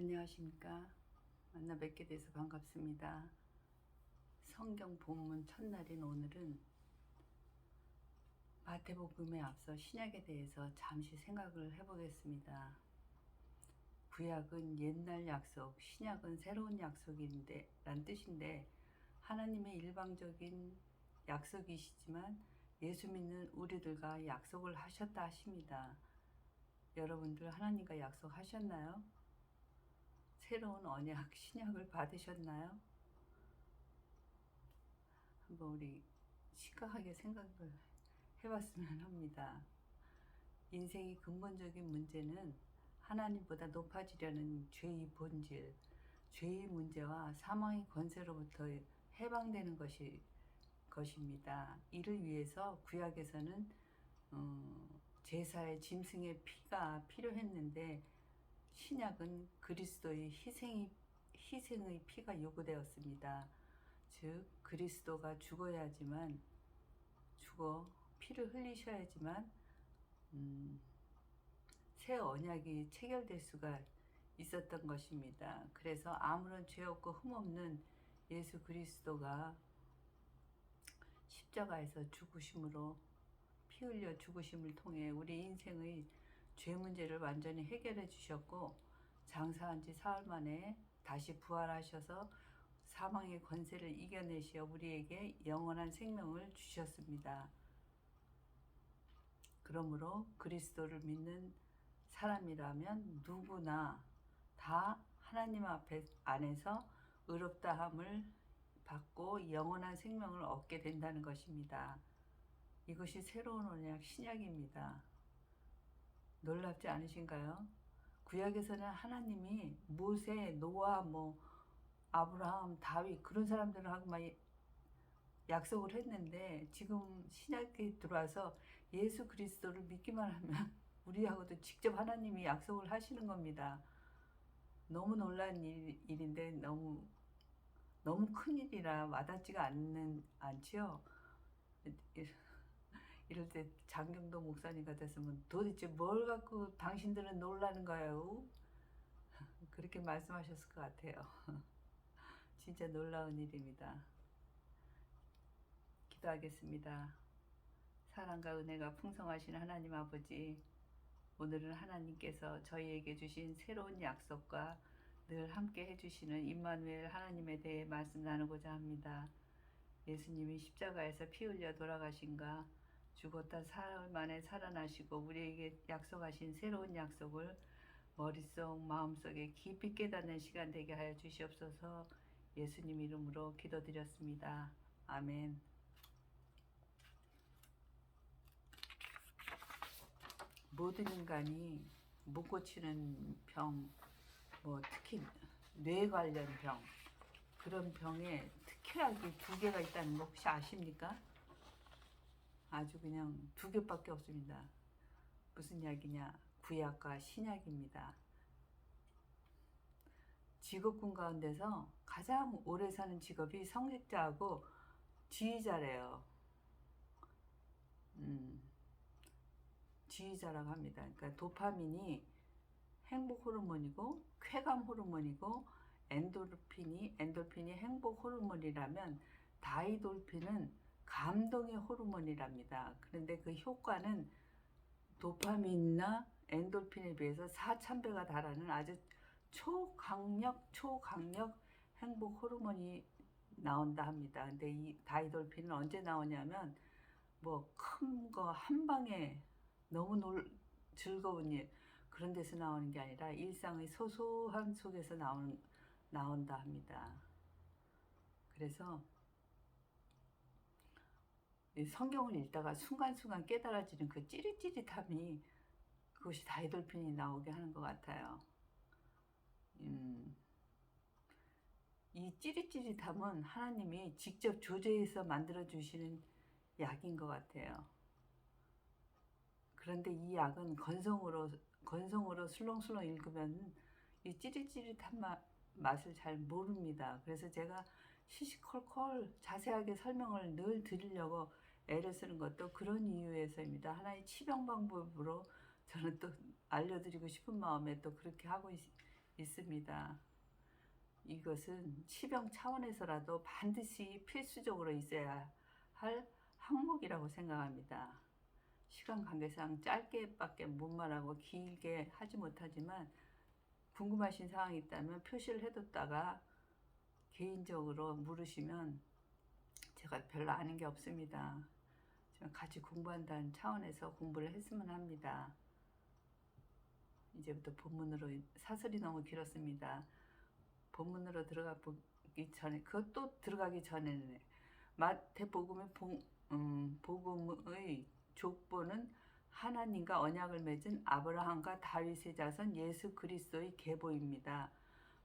안녕하십니까. 만나 뵙게 돼서 반갑습니다. 성경 본문 첫날인 오늘은 마태복음에 앞서 신약에 대해서 잠시 생각을 해보겠습니다. 구약은 옛날 약속, 신약은 새로운 약속인데 란 뜻인데 하나님의 일방적인 약속이시지만 예수 믿는 우리들과 약속을 하셨다 하십니다. 여러분들 하나님과 약속하셨나요? 새로운 언약, 신약을 받으셨나요? 한번 우리 심각하게 생각을 해봤으면 합니다. 인생의 근본적인 문제는 하나님보다 높아지려는 죄의 본질, 죄의 문제와 사망의 권세로부터 해방되는 것입니다. 이를 위해서 구약에서는 제사의 짐승의 피가 필요했는데 신약은 그리스도의 희생의 피가 요구되었습니다. 즉 그리스도가 죽어 피를 흘리셔야지만 새 언약이 체결될 수가 있었던 것입니다. 그래서 아무런 죄 없고 흠 없는 예수 그리스도가 십자가에서 죽으심으로 피 흘려 죽으심을 통해 우리 인생의 죄 문제를 완전히 해결해 주셨고 장사한 지 사흘 만에 다시 부활하셔서 사망의 권세를 이겨내시어 우리에게 영원한 생명을 주셨습니다. 그러므로 그리스도를 믿는 사람이라면 누구나 다 하나님 안에서 의롭다함을 받고 영원한 생명을 얻게 된다는 것입니다. 이것이 새로운 언약 신약입니다. 놀랍지 않으신가요? 구약에서는 하나님이 모세, 노아, 아브라함, 다윗 그런 사람들하고 막 약속을 했는데 지금 신약에 들어와서 예수 그리스도를 믿기만 하면 우리하고도 직접 하나님이 약속을 하시는 겁니다. 너무 놀라운 일인데 너무 큰 일이라 와닿지가 않지요. 이럴 때 장경도 목사님 같았으면 도대체 뭘 갖고 당신들은 놀라는 거예요? 그렇게 말씀하셨을 것 같아요. 진짜 놀라운 일입니다. 기도하겠습니다. 사랑과 은혜가 풍성하신 하나님 아버지, 오늘은 하나님께서 저희에게 주신 새로운 약속과 늘 함께 해주시는 임마누엘 하나님에 대해 말씀 나누고자 합니다. 예수님이 십자가에서 피 흘려 돌아가신가 죽었다 사흘 만에 살아나시고 우리에게 약속하신 새로운 약속을 머릿속 마음속에 깊이 깨닫는 시간 되게 하여 주시옵소서. 예수님 이름으로 기도드렸습니다. 아멘. 모든 인간이 못 고치는 병, 특히 뇌 관련 병, 그런 병에 특효약이 2개가 있다는 거 혹시 아십니까? 아주 그냥 2개밖에 없습니다. 무슨 약이냐? 구약과 신약입니다. 직업군 가운데서 가장 오래 사는 직업이 성직자하고 지휘자래요. 지휘자라고 합니다. 그러니까 도파민이 행복 호르몬이고 쾌감 호르몬이고 엔돌핀이 행복 호르몬이라면 다이돌핀은 감동의 호르몬이랍니다. 그런데 그 효과는 도파민이나 엔돌핀에 비해서 4,000배가 달하는 아주 초강력 행복 호르몬이 나온다 합니다. 근데 이 다이돌핀은 언제 나오냐면 큰 거 한 방에 너무 즐거운 일 그런 데서 나오는 게 아니라 일상의 소소한 속에서 나온다 합니다. 그래서 성경을 읽다가 순간순간 깨달아지는 그 찌릿찌릿함이 그것이 다이돌핀이 나오게 하는 것 같아요. 이 찌릿찌릿함은 하나님이 직접 조제해서 만들어주시는 약인 것 같아요. 그런데 이 약은 건성으로 술렁술렁 읽으면 이 찌릿찌릿한 맛을 잘 모릅니다. 그래서 제가 시시콜콜 자세하게 설명을 늘 드리려고 애를 쓰는 것도 그런 이유에서입니다. 하나의 치병 방법으로 저는 또 알려드리고 싶은 마음에 또 그렇게 하고 있습니다. 이것은 치병 차원에서라도 반드시 필수적으로 있어야 할 항목이라고 생각합니다. 시간 관계상 짧게밖에 못 말하고 길게 하지 못하지만 궁금하신 사항이 있다면 표시를 해뒀다가 개인적으로 물으시면 제가 별로 아는 게 없습니다. 같이 공부한다는 차원에서 공부를 했으면 합니다. 이제부터 본문으로, 사설이 너무 길었습니다. 본문으로 들어가 보기 전에, 그것도 들어가기 전에는 마태복음의 복음의 족보는 하나님과 언약을 맺은 아브라함과 다윗의 자손 예수 그리스도의 계보입니다.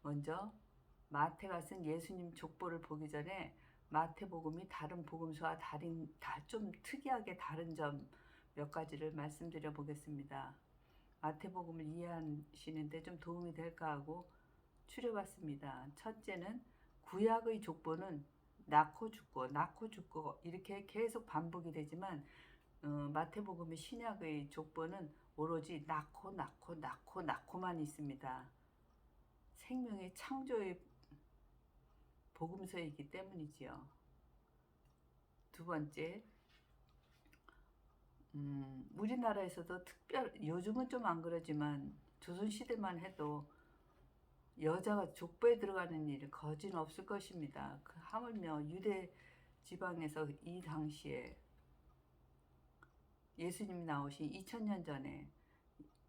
먼저 마태가 쓴 예수님 족보를 보기 전에 마태복음이 다른 복음서와 좀 특이하게 다른 점 몇 가지를 말씀드려 보겠습니다. 마태복음을 이해하시는데 좀 도움이 될까 하고 추려봤습니다. 첫째는 구약의 족보는 낳고 죽고 이렇게 계속 반복이 되지만 마태복음의 신약의 족보는 오로지 낳고만 있습니다. 생명의 창조의 복음서이기 때문이지요. 두 번째, 우리나라에서도 요즘은 좀 안 그러지만 조선시대만 해도 여자가 족보에 들어가는 일이 거진 없을 것입니다. 하물며 유대 지방에서 이 당시에 예수님이 나오신 2000년 전에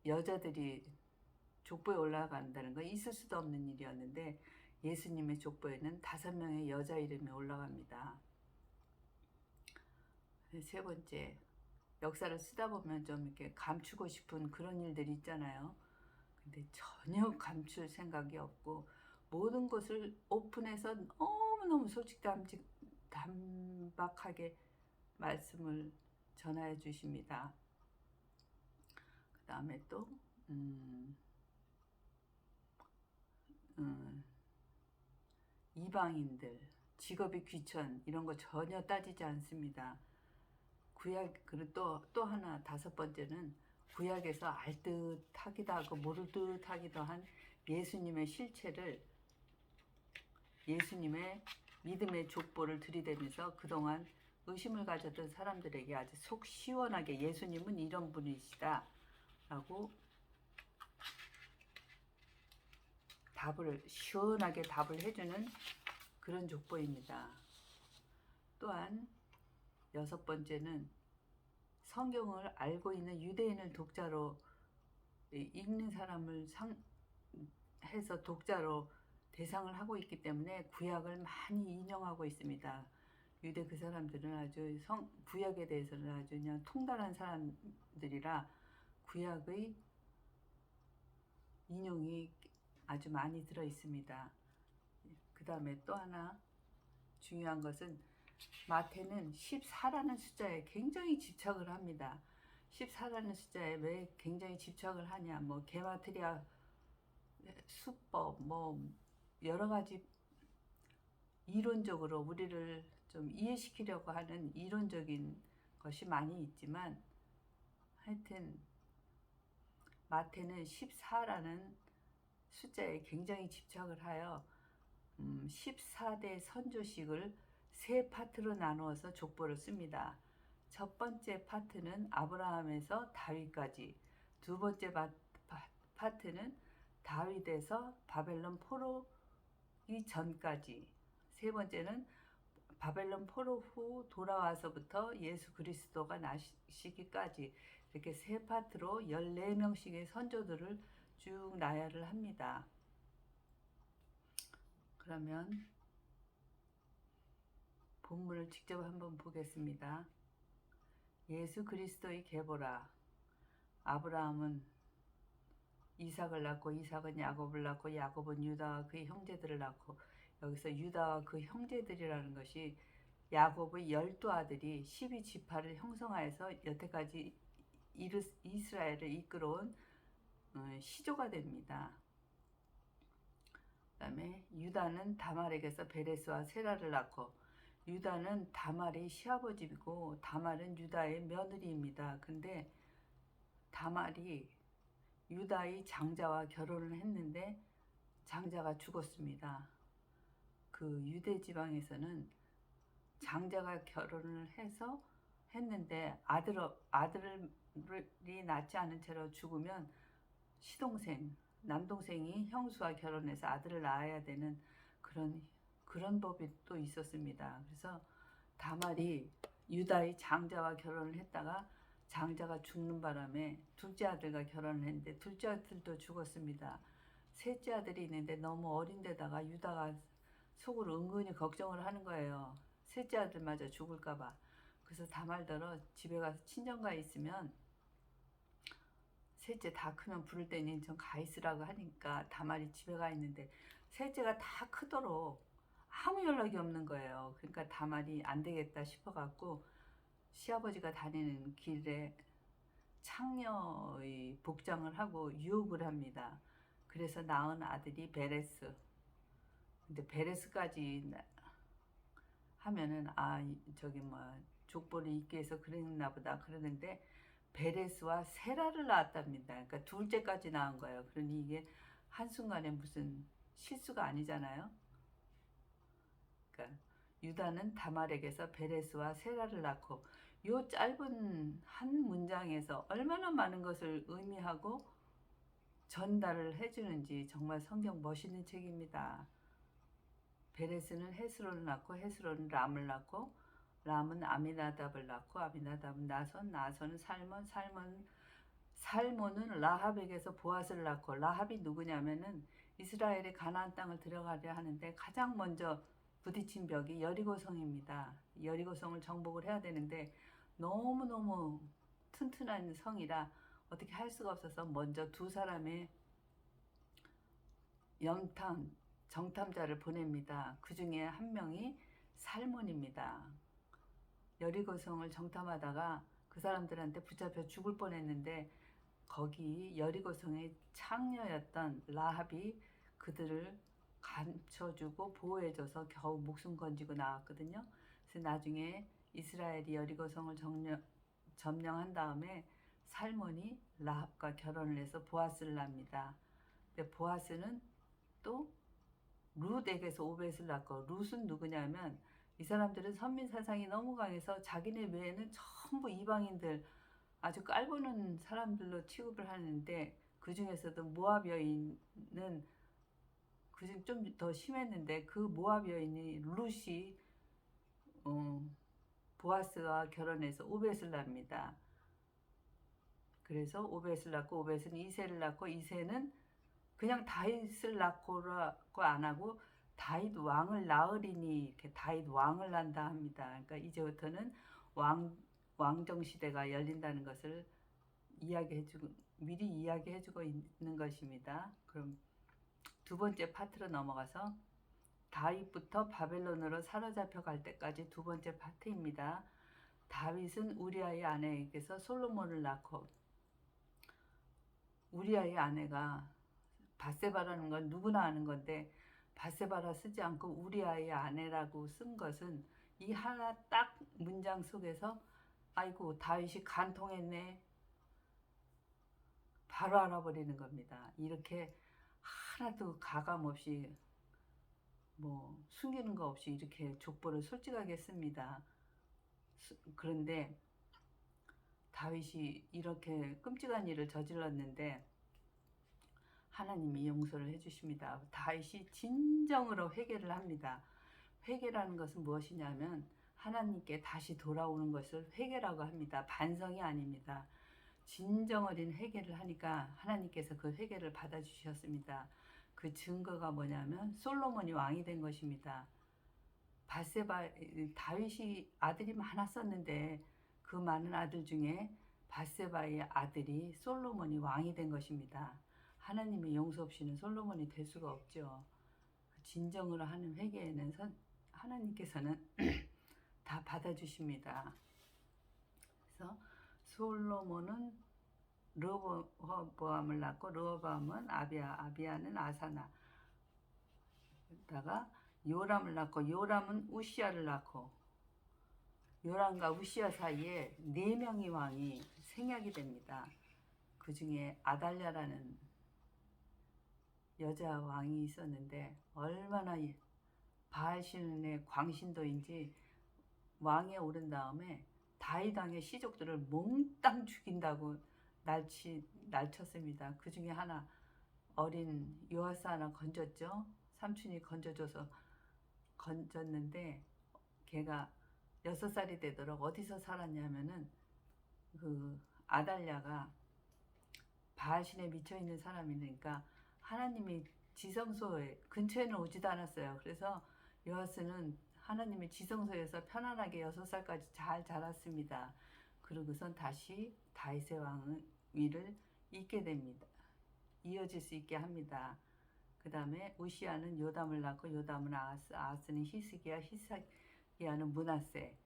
여자들이 족보에 올라간다는 건 있을 수도 없는 일이었는데 예수님의 족보에는 5명의 여자 이름이 올라갑니다. 세 번째, 역사를 쓰다 보면 좀 이렇게 감추고 싶은 그런 일들이 있잖아요. 근데 전혀 감출 생각이 없고 모든 것을 오픈해서 너무너무 담박하게 말씀을 전하여 주십니다. 그 다음에 또 이방인들, 직업이 귀천 이런 거 전혀 따지지 않습니다. 그리고 또 하나 5번째는 구약에서 알듯하기도 하고 모르듯하기도 한 예수님의 실체를 예수님의 믿음의 족보를 들이대면서 그동안 의심을 가졌던 사람들에게 아주 속 시원하게 예수님은 이런 분이시다 라고 시원하게 답을 해주는 그런 족보입니다. 또한 6번째는 성경을 알고 있는 유대인을 독자로 읽는 사람을 해서 독자로 대상을 하고 있기 때문에 구약을 많이 인용하고 있습니다. 유대 그 사람들은 아주 구약에 대해서는 아주 그냥 통달한 사람들이라 구약의 인용이 아주 많이 들어 있습니다. 그 다음에 또 하나 중요한 것은 마태는 14라는 숫자에 굉장히 집착을 합니다. 14라는 숫자에 왜 굉장히 집착을 하냐, 게마트리아 수법, 여러 가지 이론적으로 우리를 좀 이해시키려고 하는 이론적인 것이 많이 있지만 하여튼 마태는 14라는 숫자에 굉장히 집착을 하여 14대 선조식을 3파트로 나누어서 족보를 씁니다. 첫 번째 파트는 아브라함에서 다윗까지, 두 번째 파트는 다윗에서 바벨론 포로기 전까지, 세 번째는 바벨론 포로 후 돌아와서부터 예수 그리스도가 나시기까지 이렇게 3파트로 14명씩의 선조들을 쭉 나열을 합니다. 그러면 본문을 직접 한번 보겠습니다. 예수 그리스도의 계보라. 아브라함은 이삭을 낳고 이삭은 야곱을 낳고 야곱은 유다와 그의 형제들을 낳고, 여기서 유다와 그 형제들이라는 것이 야곱의 12아들이 12지파를 형성하여서 여태까지 이스라엘을 이끌어온 시조가 됩니다. 그 다음에 유다는 다말에게서 베레스와 세라를 낳고, 유다는 다말의 시아버지이고 다말은 유다의 며느리입니다. 근데 다말이 유다의 장자와 결혼을 했는데 장자가 죽었습니다. 그 유대 지방에서는 장자가 결혼을 해서 했는데 아들이 낳지 않은 채로 죽으면 시동생, 남동생이 형수와 결혼해서 아들을 낳아야 되는 그런 법이 또 있었습니다. 그래서 다말이 유다의 장자와 결혼을 했다가 장자가 죽는 바람에 둘째 아들과 결혼을 했는데 둘째 아들도 죽었습니다. 셋째 아들이 있는데 너무 어린 데다가 유다가 속으로 은근히 걱정을 하는 거예요. 셋째 아들마저 죽을까봐. 그래서 다말더러 집에 가서 친정가 있으면 셋째 다 크면 부를 때니 좀 가 있으라고 하니까 다말이 집에 가 있는데 셋째가 다 크도록 아무 연락이 없는 거예요. 그러니까 다말이 안 되겠다 싶어갖고 시아버지가 다니는 길에 창녀의 복장을 하고 유혹을 합니다. 그래서 낳은 아들이 베레스. 근데 베레스까지 하면은 저기 뭐 족보를 잊게 해서 그랬나 보다 그러는데 베레스와 세라를 낳았답니다. 그러니까 둘째까지 낳은 거예요. 그러니 이게 한순간에 무슨 실수가 아니잖아요. 그러니까 유다는 다말에게서 베레스와 세라를 낳고 요 짧은 한 문장에서 얼마나 많은 것을 의미하고 전달을 해주는지 정말 성경 멋있는 책입니다. 베레스는 헤스론을 낳고 헤스론은 람을 낳고 람은 아미나답을 낳고 아미나답은 나손, 나손은 살몬, 살몬은 라합에게서 보앗을 낳고 라합이 누구냐면은 이스라엘의 가나안 땅을 들어가려 하는데 가장 먼저 부딪힌 벽이 여리고성입니다. 여리고성을 정복을 해야 되는데 너무너무 튼튼한 성이라 어떻게 할 수가 없어서 먼저 두 사람의 정탐자를 보냅니다. 그 중에 한 명이 살몬입니다. 여리고성을 정탐하다가 그 사람들한테 붙잡혀 죽을 뻔했는데 거기 여리고성의 창녀였던 라합이 그들을 감춰주고 보호해줘서 겨우 목숨 건지고 나왔거든요. 그래서 나중에 이스라엘이 여리고성을 점령한 다음에 살몬이 라합과 결혼을 해서 보아스를 낳습니다. 근데 보아스는 또 룻에게서 오벳을 낳고 룻은 누구냐면 이 사람들은 선민 사상이 너무 강해서 자기네 외에는 전부 이방인들 아주 깔보는 사람들로 취급을 하는데 그 중에서도 모압 여인은 그중 좀 더 심했는데 그 모압 여인이 룻이 보아스와 결혼해서 오벳을 낳습니다. 그래서 오벳을 낳고 오벳은 이새를 낳고 이새는 그냥 다윗을 낳고라고 안 하고 다윗 왕을 낳으리니 이렇게 다윗 왕을 낳는다 합니다. 그러니까 이제부터는 왕정 시대가 열린다는 것을 미리 이야기해주고 있는 것입니다. 그럼 두 번째 파트로 넘어가서 다윗부터 바벨론으로 사로잡혀 갈 때까지 두 번째 파트입니다. 다윗은 우리아의 아내에게서 솔로몬을 낳고 우리아의 아내가 바세바라는 건 누구나 아는 건데 바세바라 쓰지 않고 우리아의 아내라고 쓴 것은 이 하나 딱 문장 속에서 아이고 다윗이 간통했네 바로 알아버리는 겁니다. 이렇게 하나도 가감 없이 뭐 숨기는 거 없이 이렇게 족보를 솔직하게 씁니다. 그런데 다윗이 이렇게 끔찍한 일을 저질렀는데 하나님이 용서를 해주십니다. 다윗이 진정으로 회개를 합니다. 회개라는 것은 무엇이냐면 하나님께 다시 돌아오는 것을 회개라고 합니다. 반성이 아닙니다. 진정 어린 회개를 하니까 하나님께서 그 회개를 받아주셨습니다. 그 증거가 뭐냐면 솔로몬이 왕이 된 것입니다. 다윗이 아들이 많았었는데 그 많은 아들 중에 바세바의 아들이 솔로몬이 왕이 된 것입니다. 하나님의 용서 없이는 솔로몬이 될 수가 없죠. 진정으로 하는 회개에는 하나님께서는 다 받아주십니다. 그래서 솔로몬은 르호보암을 낳고 르호보암은 아비야는 아사나 다가 요람을 낳고 요람은 우시야를 낳고 요람과 우시야 사이에 4명의 왕이 생략이 됩니다. 그 중에 아달랴라는 여자 왕이 있었는데 얼마나 바알신의 광신도인지 왕에 오른 다음에 다윗 왕의 시족들을 몽땅 죽인다고 날쳤습니다. 그 중에 하나 어린 요아스 하나 건졌죠. 삼촌이 건져줘서 건졌는데 걔가 6살이 되도록 어디서 살았냐면은 그 아달랴가 바알신에 미쳐 있는 사람이니까 하나님이 지성소에 근처에는 오지도 않았어요. 그래서 요아스는 하나님의 지성소에서 편안하게 6살까지 잘 자랐습니다. 그러고선 다시 다윗의 왕위를 잇게 됩니다. 이어질 수 있게 합니다. 그 다음에 우시아는 요담을 낳고 요담은 아하스, 아하스는 히스기야, 히스기야는 므낫세.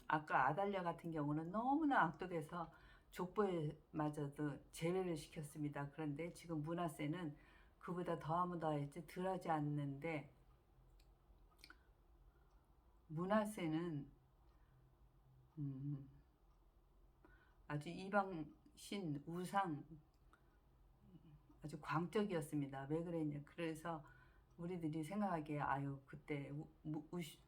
아까 아달랴 같은 경우는 너무나 악독해서 족보에마저도 제외를 시켰습니다. 그런데 지금 므낫세는 그보다 더하면 더했지 덜하지 않는데, 므낫세는 아주 이방신 우상 아주 광적이었습니다. 왜 그랬냐? 그래서 우리들이 생각하기에 아유 그때 누구지?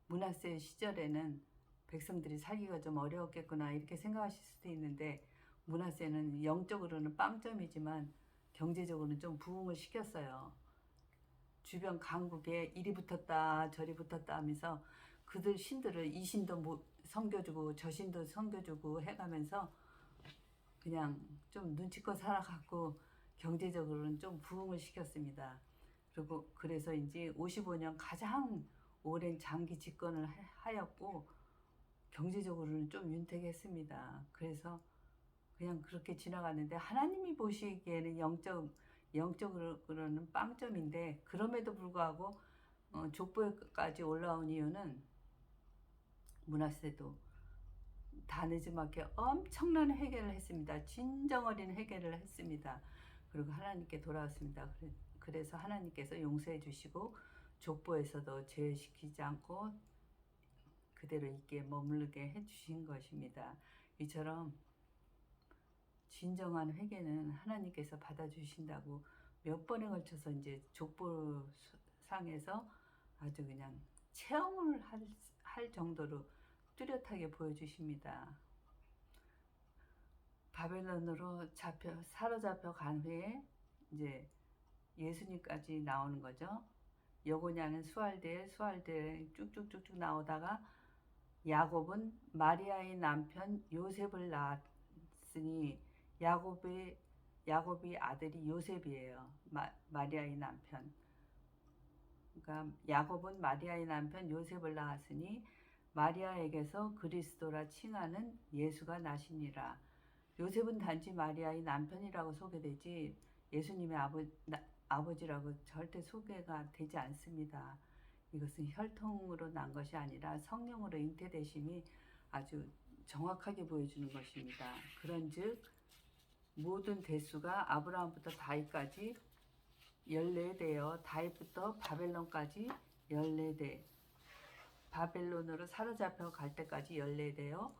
므낫세 시절에는 백성들이 살기가 좀 어려웠겠구나 이렇게 생각하실 수도 있는데, 므낫세는 영적으로는 빵점이지만 경제적으로는 좀 부흥을 시켰어요. 주변 강국에 이리 붙었다 저리 붙었다 하면서 그들 신들을 이 신도 섬겨주고 저 신도 섬겨주고 해가면서 그냥 좀 눈치껏 살아갖고 경제적으로는 좀 부흥을 시켰습니다. 그리고 그래서인지 55년 가장 오랜 장기 집권을 하였고 경제적으로는 좀 윤택했습니다. 그래서 그냥 그렇게 지나갔는데 하나님이 보시기에는 영적으로는 빵점인데, 그럼에도 불구하고 족보까지 올라온 이유는 므낫세도 다 늦지막히 엄청난 회개를 했습니다. 진정 어린 회개를 했습니다. 그리고 하나님께 돌아왔습니다. 그래서 하나님께서 용서해 주시고 족보에서도 제외시키지 않고 그대로 있게 머무르게 해주신 것입니다. 이처럼 진정한 회개는 하나님께서 받아주신다고 몇 번에 걸쳐서 이제 족보상에서 아주 그냥 체험을 할 정도로 뚜렷하게 보여주십니다. 바벨론으로 사로잡혀 간 후에 이제 예수님까지 나오는 거죠. 여고냐는 수알대 쭉쭉쭉쭉 나오다가 야곱은 마리아의 남편 요셉을 낳았으니 야곱이 아들이 요셉이에요. 마리아의 남편. 그러니까 야곱은 마리아의 남편 요셉을 낳았으니 마리아에게서 그리스도라 칭하는 예수가 나시니라. 요셉은 단지 마리아의 남편이라고 소개되지 예수님의 아버지라고 절대 소개가 되지 않습니다. 이것은 혈통으로 난 것이 아니라 성령으로 잉태되심이 아주 정확하게 보여주는 것입니다. 그런즉 모든 대수가 아브라함부터 다윗까지 14대여 다윗부터 바벨론까지 14대, 바벨론으로 사로잡혀 갈 때까지 14대여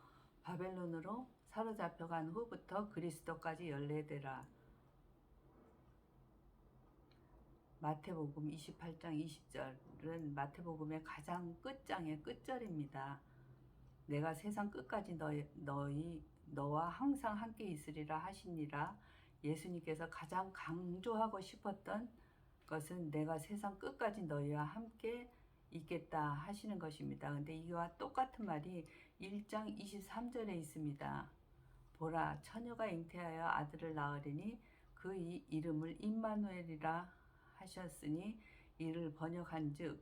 바벨론으로 사로잡혀 간 후부터 그리스도까지 14대라. 마태복음 28장 20절은 마태복음의 가장 끝장의 끝절입니다. 내가 세상 끝까지 너와 항상 함께 있으리라 하시니라. 예수님께서 가장 강조하고 싶었던 것은 내가 세상 끝까지 너희와 함께 있겠다 하시는 것입니다. 근데 이와 똑같은 말이 1장 23절에 있습니다. 보라, 처녀가 잉태하여 아들을 낳으리니 그 이름을 임마누엘이라 하셨으니 이를 번역한즉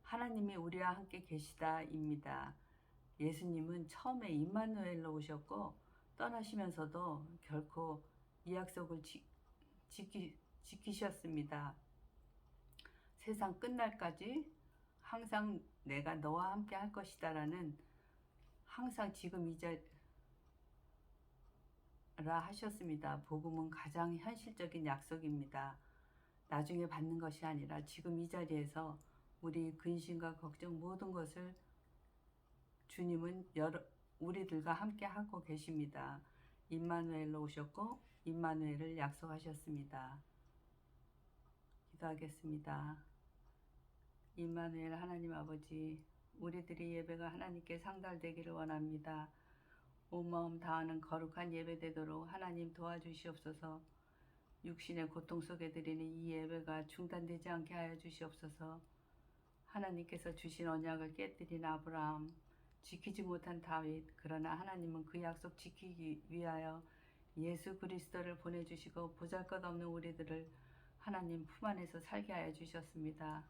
하나님이 우리와 함께 계시다입니다. 예수님은 처음에 임마누엘로 오셨고 떠나시면서도 결코 이 약속을 지키셨습니다. 세상 끝날까지 항상 내가 너와 함께 할 것이다 라는, 항상 지금 이 자리라 하셨습니다. 복음은 가장 현실적인 약속입니다. 나중에 받는 것이 아니라 지금 이 자리에서 우리 근심과 걱정 모든 것을 주님은 우리들과 함께 하고 계십니다. 임마누엘로 오셨고 임마누엘을 약속하셨습니다. 기도하겠습니다. 임마누엘 하나님 아버지, 우리들의 예배가 하나님께 상달되기를 원합니다. 온 마음 다하는 거룩한 예배 되도록 하나님 도와주시옵소서. 육신의 고통 속에 드리는 이 예배가 중단되지 않게 하여 주시옵소서. 하나님께서 주신 언약을 깨뜨린 아브라함, 지키지 못한 다윗, 그러나 하나님은 그 약속 지키기 위하여 예수 그리스도를 보내주시고 보잘것없는 우리들을 하나님 품 안에서 살게 하여 주셨습니다.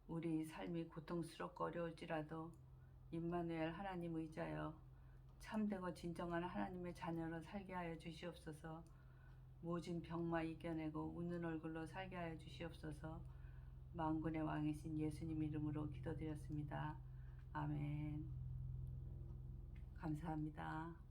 우리 삶이 고통스럽고 어려울지라도 임마누엘 하나님 의지하여 참되고 진정한 하나님의 자녀로 살게 하여 주시옵소서. 모진 병마 이겨내고 웃는 얼굴로 살게 하여 주시옵소서. 만군의 왕이신 예수님 이름으로 기도드렸습니다. 아멘. 감사합니다.